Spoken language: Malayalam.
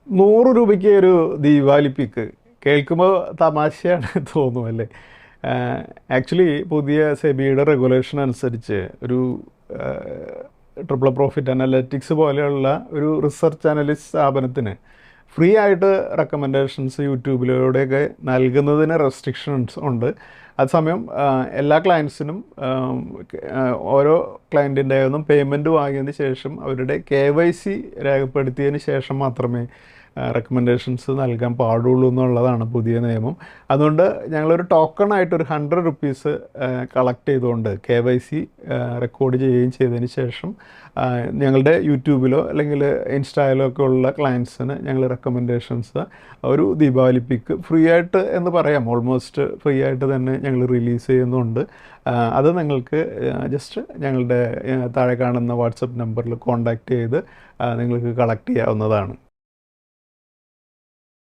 ₹100 ഒരു ദീപാവലി പിക്ക് കേൾക്കുമ്പോൾ തമാശയാണ് തോന്നും അല്ലേ? ആക്ച്വലി പുതിയ സെബിയുടെ റെഗുലേഷൻ അനുസരിച്ച് ഒരു ട്രിപ്പിൾ പ്രോഫിറ്റ് അനലറ്റിക്സ് പോലെയുള്ള ഒരു റിസർച്ച് അനലിസ്റ്റ് സ്ഥാപനത്തിന് ഫ്രീ ആയിട്ട് റെക്കമെൻഡേഷൻസ് യൂട്യൂബിലൂടെയൊക്കെ നൽകുന്നതിന് റെസ്ട്രിക്ഷൻസ് ഉണ്ട്. അതേസമയം എല്ലാ ക്ലയൻസിനും ഓരോ ക്ലയൻറ്റിൻ്റെ ഒന്നും പേയ്മെൻറ്റ് വാങ്ങിയതിന് ശേഷം അവരുടെ KYC രേഖപ്പെടുത്തിയതിന് ശേഷം മാത്രമേ റെക്കമെൻഡേഷൻസ് നൽകാൻ പാടുള്ളൂ എന്നുള്ളതാണ് പുതിയ നിയമം. അതുകൊണ്ട് ഞങ്ങളൊരു ടോക്കണായിട്ട് ഒരു ₹100 കളക്ട് ചെയ്തുകൊണ്ട് KYC റെക്കോർഡ് ചെയ്യുകയും ചെയ്തതിന് ശേഷം ഞങ്ങളുടെ യൂട്യൂബിലോ അല്ലെങ്കിൽ ഇൻസ്റ്റയിലോ ഒക്കെ ഉള്ള ക്ലയൻസിന് ഞങ്ങൾ റെക്കമെൻഡേഷൻസ് ഒരു ദീപാവലി പിക്ക് ഫ്രീ ആയിട്ട് എന്ന് പറയാം, ഓൾമോസ്റ്റ് ഫ്രീ ആയിട്ട് തന്നെ ഞങ്ങൾ റിലീസ് ചെയ്യുന്നുണ്ട്. അത് നിങ്ങൾക്ക് ജസ്റ്റ് ഞങ്ങളുടെ താഴെ കാണുന്ന വാട്സപ്പ് നമ്പറിൽ കോൺടാക്റ്റ് ചെയ്ത് നിങ്ങൾക്ക് കളക്ട് ചെയ്യാവുന്നതാണ്.